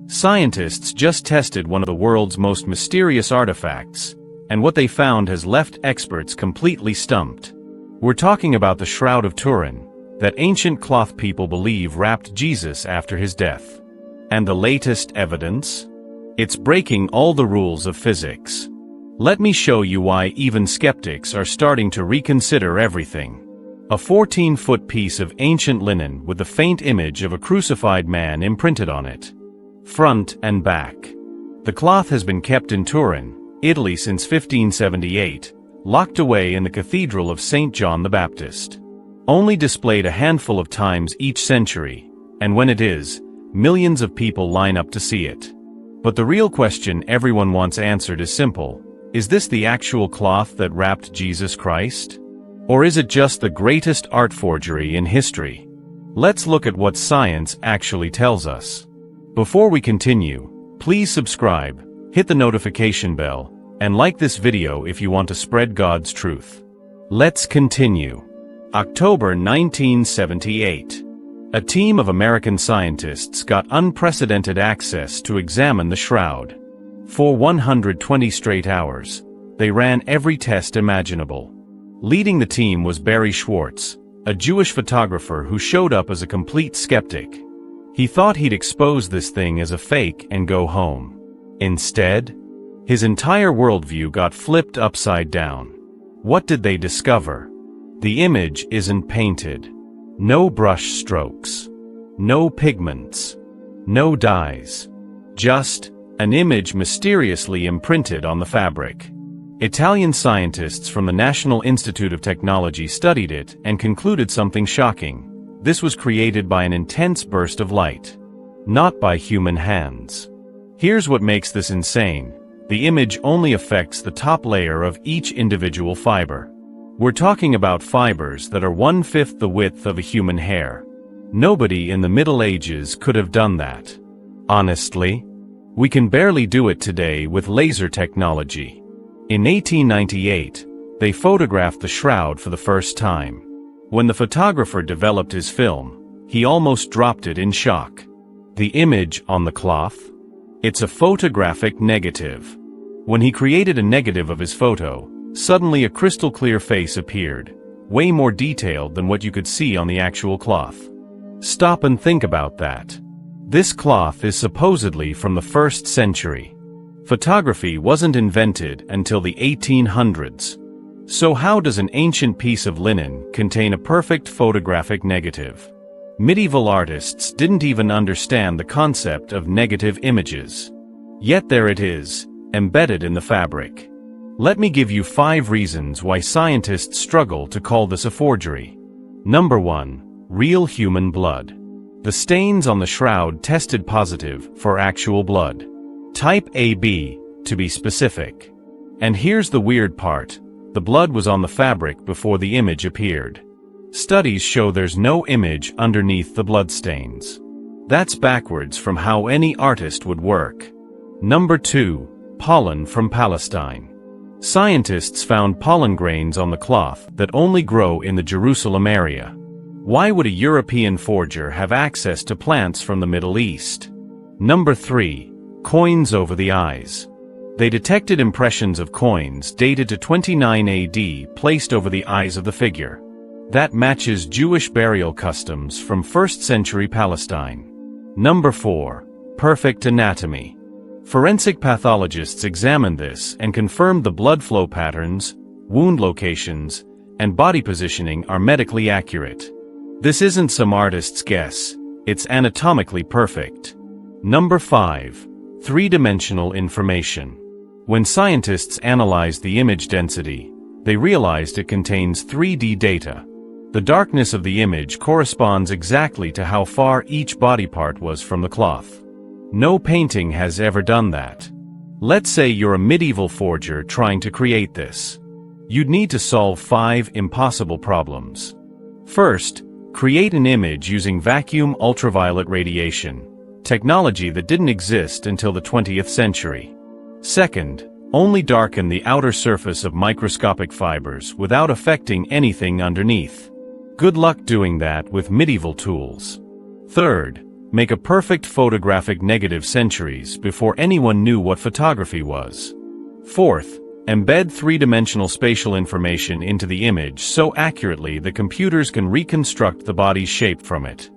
Scientists just tested one of the world's most mysterious artifacts, and what they found has left experts completely stumped. We're talking about the Shroud of Turin, that ancient cloth people believe wrapped Jesus after his death. And the latest evidence? It's breaking all the rules of physics. Let me show you why even skeptics are starting to reconsider everything. A 14-foot piece of ancient linen with the faint image of a crucified man imprinted on it. Front and back. The cloth has been kept in Turin, Italy since 1578, locked away in the Cathedral of St. John the Baptist. Only displayed a handful of times each century, and when it is, millions of people line up to see it. But the real question everyone wants answered is simple. Is this the actual cloth that wrapped Jesus Christ? Or is it just the greatest art forgery in history? Let's look at what science actually tells us. Before we continue, please subscribe, hit the notification bell, and like this video if you want to spread God's truth. Let's continue. October 1978. A team of American scientists got unprecedented access to examine the shroud. For 120 straight hours, they ran every test imaginable. Leading the team was Barry Schwartz, a Jewish photographer who showed up as a complete skeptic. He thought he'd expose this thing as a fake and go home. Instead, his entire worldview got flipped upside down. What did they discover? The image isn't painted. No brush strokes. No pigments. No dyes. Just an image mysteriously imprinted on the fabric. Italian scientists from the National Institute of Technology studied it and concluded something shocking. This was created by an intense burst of light, not by human hands. Here's what makes this insane. The image only affects the top layer of each individual fiber. We're talking about fibers that are 1/5 the width of a human hair. Nobody in the Middle Ages could have done that. Honestly, we can barely do it today with laser technology. In 1898, they photographed the shroud for the first time. When the photographer developed his film, he almost dropped it in shock. The image on the cloth? It's a photographic negative. When he created a negative of his photo, suddenly a crystal-clear face appeared, way more detailed than what you could see on the actual cloth. Stop and think about that. This cloth is supposedly from the 1st century. Photography wasn't invented until the 1800s. So how does an ancient piece of linen contain a perfect photographic negative? Medieval artists didn't even understand the concept of negative images. Yet there it is, embedded in the fabric. Let me give you 5 reasons why scientists struggle to call this a forgery. Number 1. Real human blood. The stains on the shroud tested positive for actual blood. Type AB, to be specific. And here's the weird part. The blood was on the fabric before the image appeared. Studies show there's no image underneath the bloodstains. That's backwards from how any artist would work. Number 2. Pollen from Palestine. Scientists found pollen grains on the cloth that only grow in the Jerusalem area. Why would a European forger have access to plants from the Middle East? Number 3. Coins over the eyes. They detected impressions of coins dated to 29 AD placed over the eyes of the figure. That matches Jewish burial customs from 1st century Palestine. Number 4. Perfect anatomy. Forensic pathologists examined this and confirmed the blood flow patterns, wound locations, and body positioning are medically accurate. This isn't some artist's guess, it's anatomically perfect. Number 5. 3-dimensional information. When scientists analyzed the image density, they realized it contains 3D data. The darkness of the image corresponds exactly to how far each body part was from the cloth. No painting has ever done that. Let's say you're a medieval forger trying to create this. You'd need to solve 5 impossible problems. First, create an image using vacuum ultraviolet radiation, technology that didn't exist until the 20th century. Second, only darken the outer surface of microscopic fibers without affecting anything underneath. Good luck doing that with medieval tools. Third, make a perfect photographic negative centuries before anyone knew what photography was. Fourth, embed three-dimensional spatial information into the image so accurately that computers can reconstruct the body's shape from it.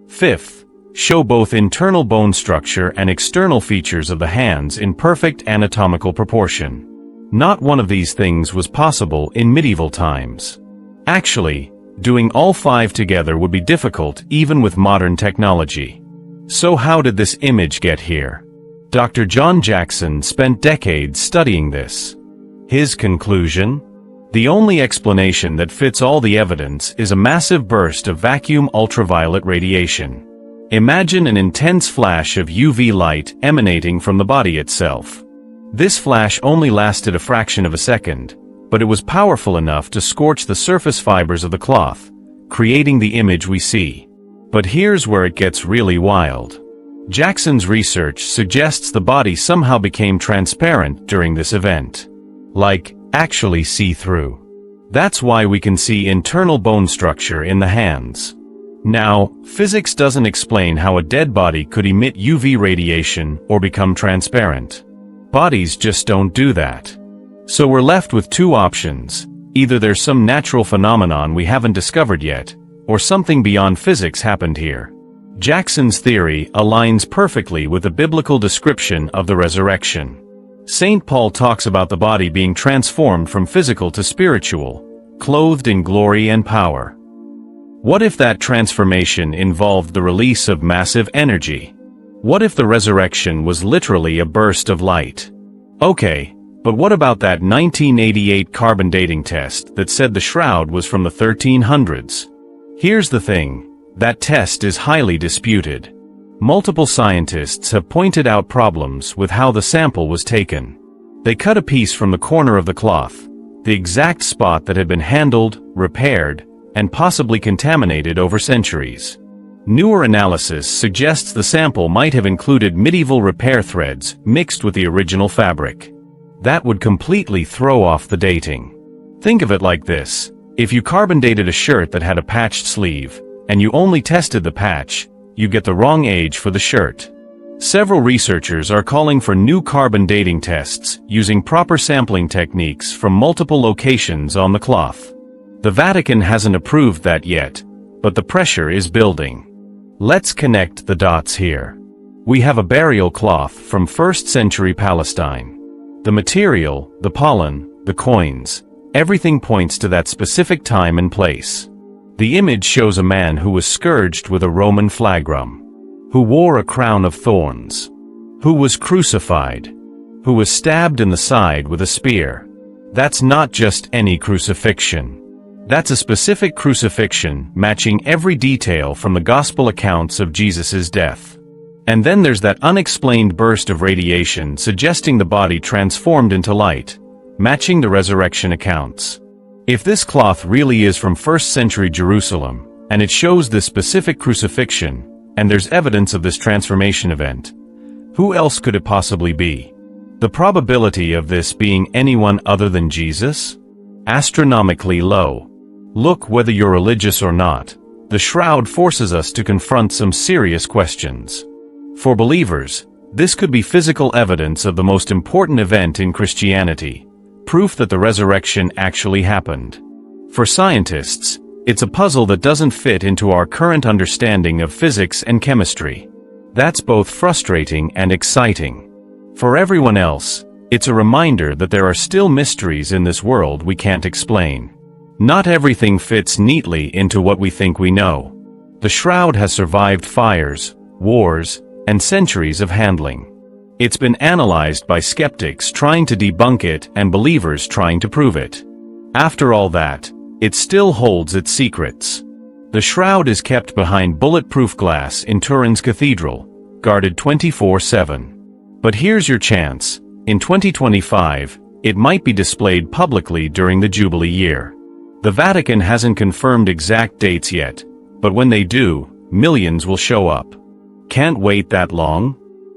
Fifth, show both internal bone structure and external features of the hands in perfect anatomical proportion. Not one of these things was possible in medieval times. Actually, doing all five together would be difficult even with modern technology. So how did this image get here? Dr. John Jackson spent decades studying this. His conclusion? The only explanation that fits all the evidence is a massive burst of vacuum ultraviolet radiation. Imagine an intense flash of UV light emanating from the body itself. This flash only lasted a fraction of a second, but it was powerful enough to scorch the surface fibers of the cloth, creating the image we see. But here's where it gets really wild. Jackson's research suggests the body somehow became transparent during this event. Like, actually see-through. That's why we can see internal bone structure in the hands. Now, physics doesn't explain how a dead body could emit UV radiation or become transparent. Bodies just don't do that. So we're left with two options. Either there's some natural phenomenon we haven't discovered yet, or something beyond physics happened here. Jackson's theory aligns perfectly with the biblical description of the resurrection. St. Paul talks about the body being transformed from physical to spiritual, clothed in glory and power. What if that transformation involved the release of massive energy? What if the resurrection was literally a burst of light? Okay, but what about that 1988 carbon dating test that said the shroud was from the 1300s? Here's the thing, that test is highly disputed. Multiple scientists have pointed out problems with how the sample was taken. They cut a piece from the corner of the cloth, the exact spot that had been handled, repaired, and possibly contaminated over centuries. Newer analysis suggests the sample might have included medieval repair threads mixed with the original fabric. That would completely throw off the dating. Think of it like this. If you carbon dated a shirt that had a patched sleeve, and you only tested the patch, you get the wrong age for the shirt. Several researchers are calling for new carbon dating tests using proper sampling techniques from multiple locations on the cloth. The Vatican hasn't approved that yet, but the pressure is building. Let's connect the dots here. We have a burial cloth from 1st century Palestine. The material, the pollen, the coins, everything points to that specific time and place. The image shows a man who was scourged with a Roman flagrum, who wore a crown of thorns, who was crucified, who was stabbed in the side with a spear. That's not just any crucifixion. That's a specific crucifixion matching every detail from the gospel accounts of Jesus' death. And then there's that unexplained burst of radiation suggesting the body transformed into light, matching the resurrection accounts. If this cloth really is from 1st century Jerusalem, and it shows this specific crucifixion, and there's evidence of this transformation event, who else could it possibly be? The probability of this being anyone other than Jesus? Astronomically low. Look, whether you're religious or not, the shroud forces us to confront some serious questions. For believers, this could be physical evidence of the most important event in Christianity, proof that the resurrection actually happened. For scientists, it's a puzzle that doesn't fit into our current understanding of physics and chemistry. That's both frustrating and exciting. For everyone else, it's a reminder that there are still mysteries in this world we can't explain. Not everything fits neatly into what we think we know. The shroud has survived fires, wars, and centuries of handling. It's been analyzed by skeptics trying to debunk it and believers trying to prove it. After all that, it still holds its secrets. The shroud is kept behind bulletproof glass in Turin's cathedral, guarded 24/7. But here's your chance. In 2025, it might be displayed publicly during the Jubilee year. The Vatican hasn't confirmed exact dates yet, but when they do, millions will show up. Can't wait that long?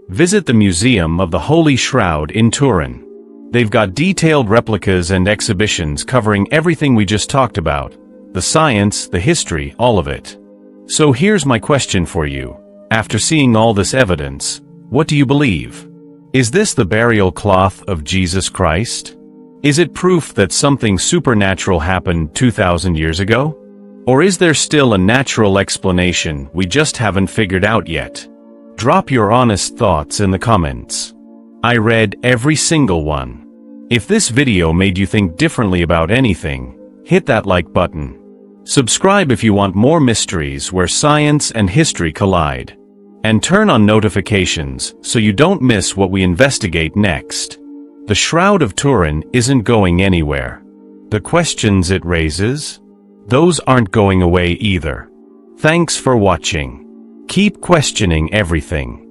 Visit the Museum of the Holy Shroud in Turin. They've got detailed replicas and exhibitions covering everything we just talked about, the science, the history, all of it. So here's my question for you. After seeing all this evidence, what do you believe? Is this the burial cloth of Jesus Christ? Is it proof that something supernatural happened 2,000 years ago? Or is there still a natural explanation we just haven't figured out yet? Drop your honest thoughts in the comments. I read every single one. If this video made you think differently about anything, hit that like button. Subscribe if you want more mysteries where science and history collide. And turn on notifications so you don't miss what we investigate next. The Shroud of Turin isn't going anywhere. The questions it raises? Those aren't going away either. Thanks for watching. Keep questioning everything.